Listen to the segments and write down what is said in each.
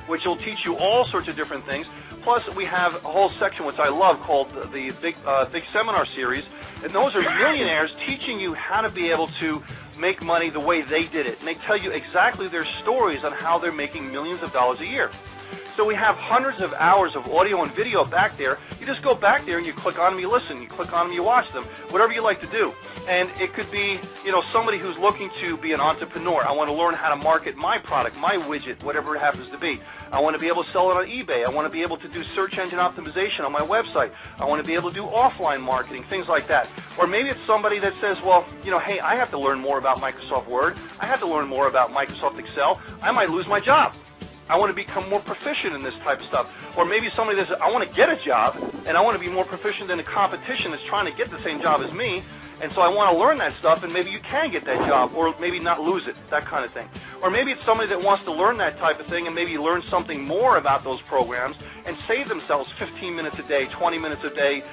which will teach you all sorts of different things. Plus, we have a whole section, which I love, called the Big Seminar Series, and those are millionaires teaching you how to be able to make money the way they did it. And they tell you exactly their stories on how they're making millions of dollars a year. So we have hundreds of hours of audio and video back there. You just go back there and you click on them, you listen. You click on them, you watch them. Whatever you like to do. And it could be, somebody who's looking to be an entrepreneur. I want to learn how to market my product, my widget, whatever it happens to be. I want to be able to sell it on eBay. I want to be able to do search engine optimization on my website. I want to be able to do offline marketing, things like that. Or maybe it's somebody that says, well, hey, I have to learn more about Microsoft Word. I have to learn more about Microsoft Excel. I might lose my job. I want to become more proficient in this type of stuff. Or maybe somebody that says, I want to get a job, and I want to be more proficient in a competition that's trying to get the same job as me, and so I want to learn that stuff, and maybe you can get that job, or maybe not lose it, that kind of thing. Or maybe it's somebody that wants to learn that type of thing and maybe learn something more about those programs and save themselves 15 minutes a day, 20 minutes a day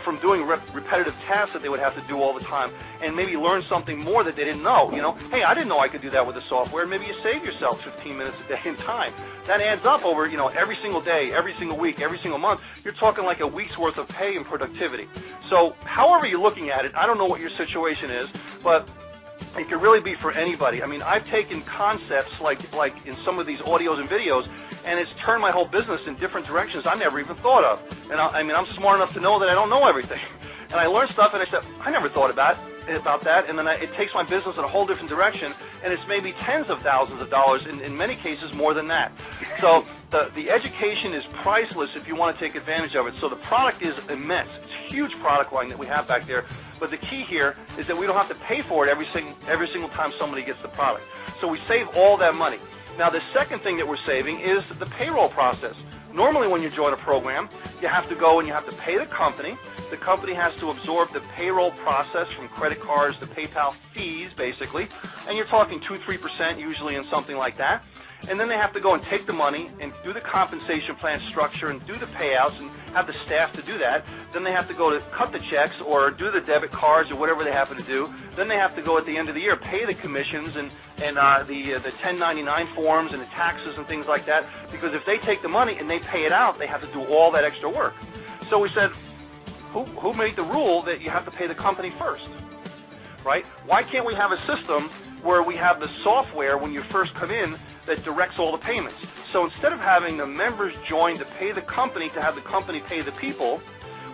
from doing repetitive tasks that they would have to do all the time, and maybe learn something more that they didn't know. Hey, I didn't know I could do that with the software. Maybe you save yourself 15 minutes a day in time. That adds up over, every single day, every single week, every single month. You're talking like a week's worth of pay and productivity. So however you're looking at it, I don't know what your situation is, but it could really be for anybody. I mean, I've taken concepts like in some of these audios and videos, and it's turned my whole business in different directions I never even thought of. And I'm smart enough to know that I don't know everything. And I learned stuff, and I said, I never thought about that, and then it takes my business in a whole different direction, and it's maybe tens of thousands of dollars, in many cases more than that. So the education is priceless if you want to take advantage of it. So the product is immense. It's a huge product line that we have back there, but the key here is that we don't have to pay for it every single time somebody gets the product. So we save all that money. Now the second thing that we're saving is the payroll process. Normally when you join a program, you have to go and you have to pay the company. The company has to absorb the payroll process from credit cards to PayPal fees, basically. And you're talking 2-3% usually in something like that. And then they have to go and take the money and do the compensation plan structure and do the payouts and have the staff to do that. Then they have to go to cut the checks or do the debit cards or whatever they happen to do. Then they have to go at the end of the year pay the commissions and the 1099 forms and the taxes and things like that. Because if they take the money and they pay it out, they have to do all that extra work. So we said, who made the rule that you have to pay the company first? Right? Why can't we have a system where we have the software when you first come in that directs all the payments? So instead of having the members join to pay the company to have the company pay the people,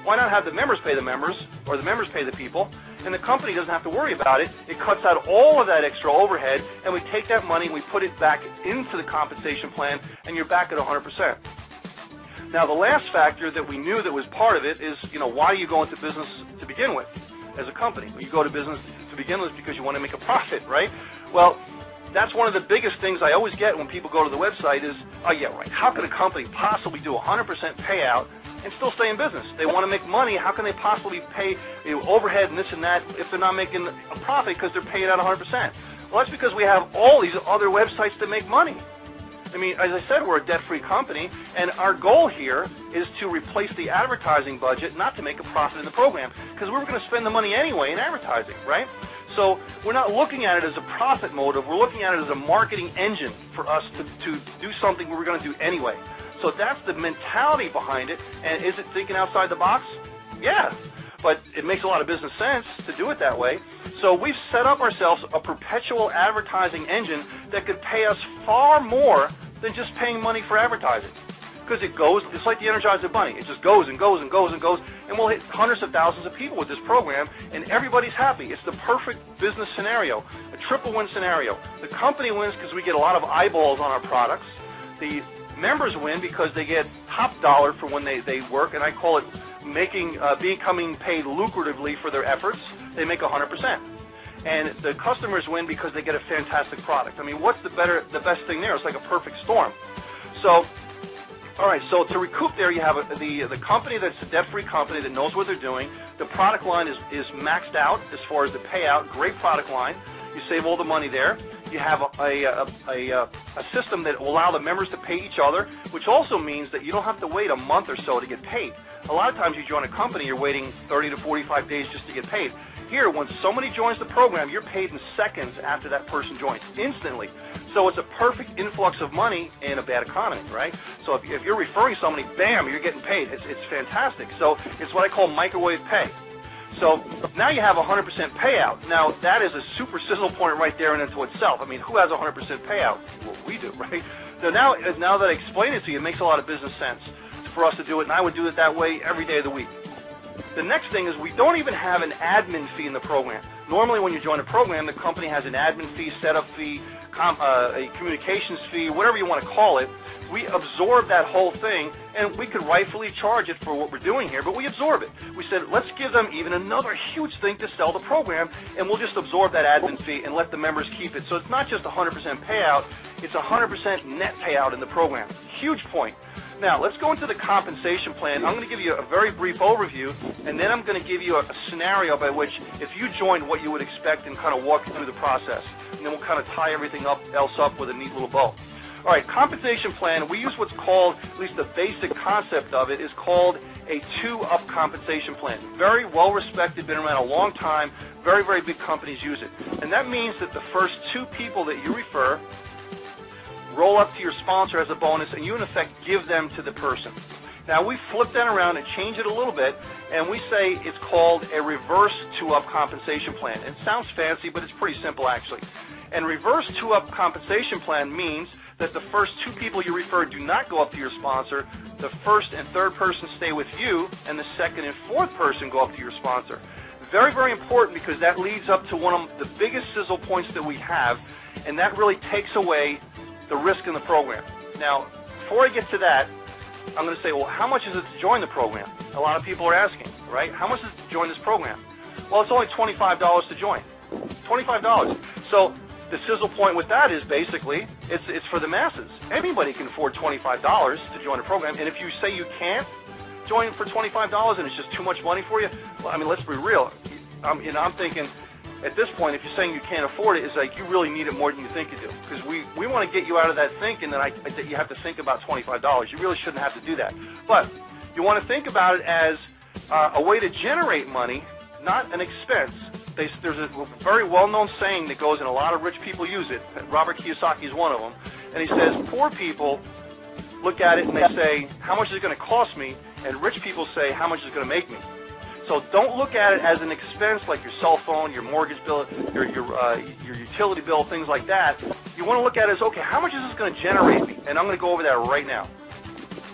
why not have the members pay the members or the members pay the people, and the company doesn't have to worry about it. It cuts out all of that extra overhead, and we take that money and we put it back into the compensation plan, and you're back at 100%. Now, the last factor that we knew that was part of it is, why do you go into business to begin with as a company? Well, you go to business to begin with because you want to make a profit, right? Well, that's one of the biggest things I always get when people go to the website is, oh, yeah, right, how can a company possibly do 100% payout and still stay in business? They want to make money. How can they possibly pay overhead and this and that if they're not making a profit because they're paying out 100%? Well, that's because we have all these other websites that make money. I mean, as I said, we're a debt-free company, and our goal here is to replace the advertising budget, not to make a profit in the program, because we were going to spend the money anyway in advertising, right? So we're not looking at it as a profit motive. We're looking at it as a marketing engine for us to do something we were going to do anyway. So that's the mentality behind it. And is it thinking outside the box? Yeah, but it makes a lot of business sense to do it that way. So we've set up ourselves a perpetual advertising engine that could pay us far more than just paying money for advertising. Because it goes, it's like the Energizer Bunny. It just goes and goes and goes and goes, and we'll hit hundreds of thousands of people with this program, and everybody's happy. It's the perfect business scenario, a triple win scenario. The company wins because we get a lot of eyeballs on our products. The members win because they get top dollar for when they work, and I call it becoming paid lucratively for their efforts. They make 100%. And the customers win because they get a fantastic product. I mean, what's the best thing there? It's like a perfect storm. So, all right, so to recoup there, you have the company that's a debt-free company that knows what they're doing. The product line is maxed out as far as the payout. Great product line. You save all the money there. You have a system that will allow the members to pay each other, which also means that you don't have to wait a month or so to get paid. A lot of times you join a company, you're waiting 30 to 45 days just to get paid. Here, when somebody joins the program, you're paid in seconds after that person joins, instantly. So it's a perfect influx of money in a bad economy, right? So if you're referring somebody, bam, you're getting paid. It's fantastic. So it's what I call microwave pay. So now you have 100% payout. Now, that is a super sizzle point right there and into itself. I mean, who has 100% payout? Well, we do, right? So now that I explain it to you, it makes a lot of business sense for us to do it, and I would do it that way every day of the week. The next thing is we don't even have an admin fee in the program. Normally when you join a program, the company has an admin fee, setup fee, a communications fee, whatever you want to call it. We absorb that whole thing, and we could rightfully charge it for what we're doing here, but we absorb it. We said, let's give them even another huge thing to sell the program, and we'll just absorb that admin fee and let the members keep it. So it's not just 100% payout, it's 100% net payout in the program. Huge point. Now, let's go into the compensation plan. I'm going to give you a very brief overview, and then I'm going to give you a scenario by which, if you joined, what you would expect and kind of walk through the process. And then we'll kind of tie everything else up with a neat little bow. All right, compensation plan, we use what's called, at least the basic concept of it, is called a 2-up compensation plan. Very well respected, been around a long time, very, very big companies use it. And that means that the first 2 people that you refer roll up to your sponsor as a bonus, and you, in effect, give them to the person. Now, we flip that around and change it a little bit, and we say it's called a reverse 2-up compensation plan. It sounds fancy, but it's pretty simple, actually. And reverse 2-up compensation plan means that the first 2 people you refer do not go up to your sponsor. The first and third person stay with you, and the second and fourth person go up to your sponsor. Very, very important, because that leads up to one of the biggest sizzle points that we have, and that really takes away the risk in the program. Now, before I get to that, I'm going to say, well, how much is it to join the program? A lot of people are asking, right? How much is it to join this program? Well, it's only $25 to join. $25. So the sizzle point with that is basically it's for the masses. Anybody can afford $25 to join a program, and if you say you can't join for $25 and it's just too much money for you, well, I mean, let's be real. I'm thinking, at this point, if you're saying you can't afford it, it's like you really need it more than you think you do. Because we want to get you out of that thinking that you have to think about $25. You really shouldn't have to do that. But you want to think about it as a way to generate money, not an expense. There's a very well-known saying that goes, and a lot of rich people use it. Robert Kiyosaki is one of them. And he says, poor people look at it and they say, how much is it going to cost me? And rich people say, how much is it going to make me? So don't look at it as an expense like your cell phone, your mortgage bill, your utility bill, things like that. You want to look at it as, okay, how much is this going to generate me? And I'm going to go over that right now.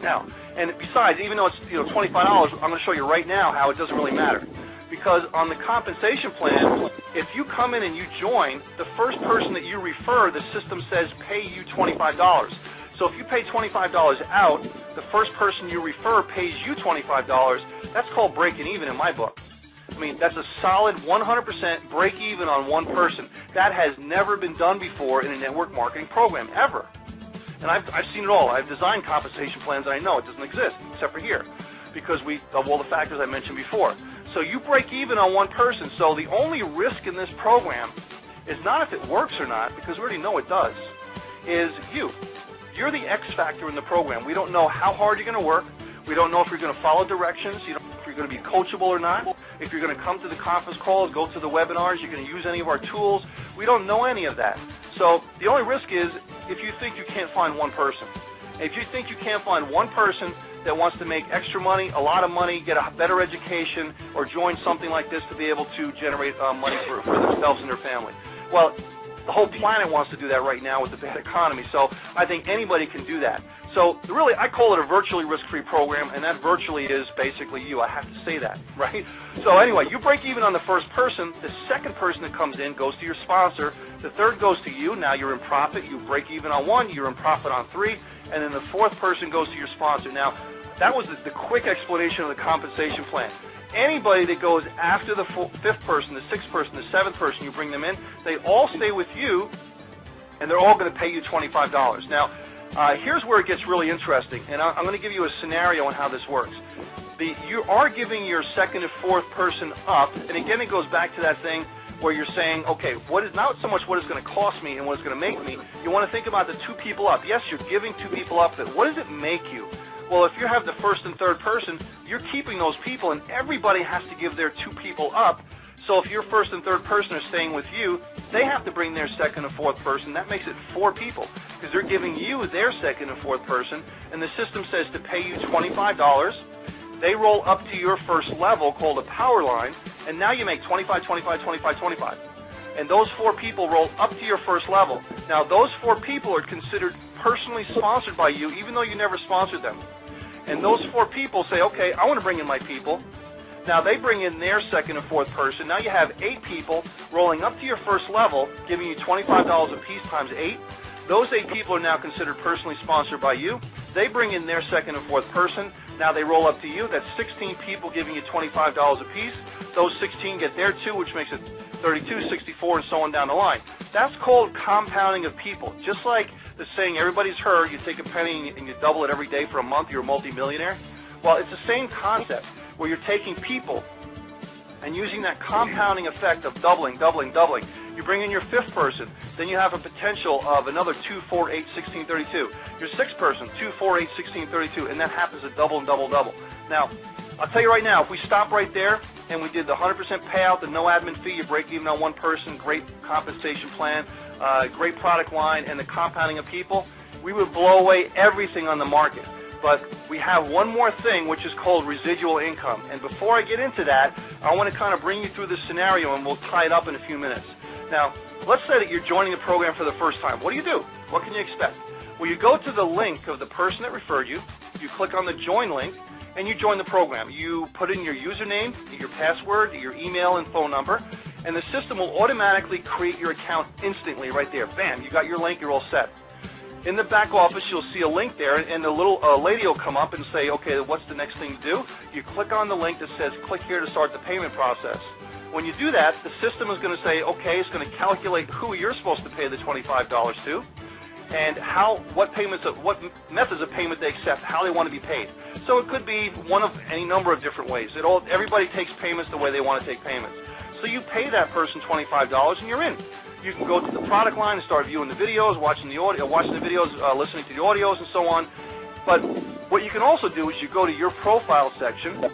Now, and besides, even though it's $25, I'm going to show you right now how it doesn't really matter. Because on the compensation plan, if you come in and you join, the first person that you refer, the system says pay you $25. So if you pay $25 out, the first person you refer pays you $25. That's called breaking even in my book. I mean, that's a solid 100% break even on one person. That has never been done before in a network marketing program, ever. And I've seen it all. I've designed compensation plans, and I know it doesn't exist, except for here, because of all the factors I mentioned before. So you break even on one person. So the only risk in this program is not if it works or not, because we already know it does, is you. You're the X factor in the program. We don't know how hard you're going to work. We don't know if you're going to follow directions. You don't know if you're going to be coachable or not. If you're going to come to the conference calls, go to the webinars, you're going to use any of our tools. We don't know any of that. So the only risk is if you think you can't find one person. If you think you can't find one person that wants to make extra money, a lot of money, get a better education, or join something like this to be able to generate money for themselves and their family. Well, the whole planet wants to do that right now with the bad economy, so I think anybody can do that. So really, I call it a virtually risk-free program, and that virtually is basically you. I have to say that, right? So anyway, you break even on the first person. The second person that comes in goes to your sponsor. The third goes to you. Now you're in profit. You break even on one. You're in profit on three. And then the fourth person goes to your sponsor. Now, that was the quick explanation of the compensation plan. Anybody that goes after the fifth person, the sixth person, the seventh person, you bring them in, they all stay with you, and they're all going to pay you $25. Now, here's where it gets really interesting, and I'm going to give you a scenario on how this works. You are giving your second and fourth person up, and again, it goes back to that thing where you're saying, okay, what is not so much what it's going to cost me and what it's going to make me. You want to think about the two people up. Yes, you're giving two people up, but what does it make you? Well, if you have the first and third person, you're keeping those people, and everybody has to give their two people up. So if your first and third person are staying with you, they have to bring their second and fourth person. That makes it 4 people because they're giving you their second and fourth person, and the system says to pay you $25. They roll up to your first level called a power line, and now you make 25, 25, 25, 25. And those 4 people roll up to your first level. Now, those 4 people are considered personally sponsored by you, even though you never sponsored them. And those 4 people say, okay, I want to bring in my people. Now, they bring in their second and fourth person. Now you have 8 people rolling up to your first level, giving you $25 a piece times 8. Those 8 people are now considered personally sponsored by you. They bring in their second and fourth person. Now they roll up to you. That's 16 people giving you $25 a piece. Those 16 get their 2, which makes it 32, 64, and so on down the line. That's called compounding of people. Just like the saying everybody's heard, you take a penny and you double it every day for a month, you're a multimillionaire. Well, it's the same concept where you're taking people and using that compounding effect of doubling, doubling, doubling. You bring in your 5th person, then you have a potential of another 2, 4, 8, 16, 32. Your 6th person, 2, 4, 8, 16, 32, and that happens to double and double, double. Now, I'll tell you right now, if we stop right there and we did the 100% payout, the no admin fee, you break even on 1 person, great compensation plan, great product line, and the compounding of people, we would blow away everything on the market. But we have one more thing, which is called residual income. And before I get into that, I want to kind of bring you through this scenario, and we'll tie it up in a few minutes. Now, let's say that you're joining the program for the first time. What do? What can you expect? Well, you go to the link of the person that referred you, you click on the join link, and you join the program. You put in your username, your password, your email and phone number, and the system will automatically create your account instantly right there. Bam, you got your link, you're all set. In the back office, you'll see a link there, and a little lady will come up and say, okay, what's the next thing to do? You click on the link that says, click here to start the payment process. When you do that, the system is going to say, okay, it's going to calculate who you're supposed to pay the $25 to, and what methods of payment they accept, how they want to be paid. So it could be one of any number of different ways. Everybody takes payments the way they want to take payments. So you pay that person $25 and you're in. You can go to the product line and start viewing the videos, watching the videos, listening to the audios, and so on. But what you can also do is you go to your profile section,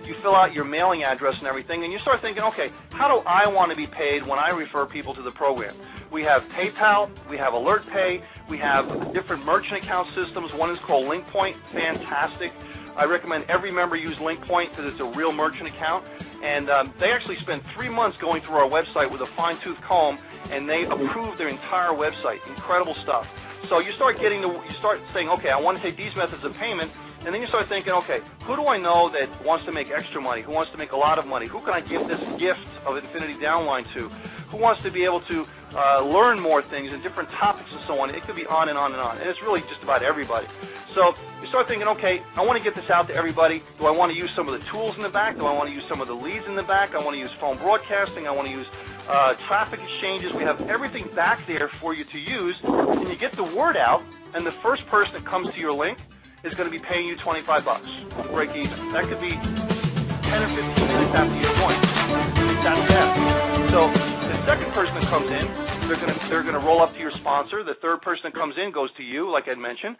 you fill out your mailing address and everything, and you start thinking, okay, how do I want to be paid when I refer people to the program? We have PayPal, we have AlertPay, we have different merchant account systems. One is called LinkPoint, fantastic. I recommend every member use LinkPoint because it's a real merchant account. And they actually spent 3 months going through our website with a fine-tooth comb, and they approved their entire website. Incredible stuff. So you start saying, okay, I want to take these methods of payment, and then you start thinking, okay, who do I know that wants to make extra money? Who wants to make a lot of money? Who can I give this gift of Infinity Downline to? Who wants to be able to learn more things and different topics and so on? It could be on and on and on, and it's really just about everybody. So you start thinking, okay, I want to get this out to everybody. Do I want to use some of the tools in the back? Do I want to use some of the leads in the back? I want to use phone broadcasting. I want to use traffic exchanges. We have everything back there for you to use, and you get the word out, and the first person that comes to your link is going to be paying you $25 to break even. That could be 10 or 15 minutes after you join. It's that fast. So the second person that comes in, they're going to roll up to your sponsor. The third person that comes in goes to you, like I mentioned.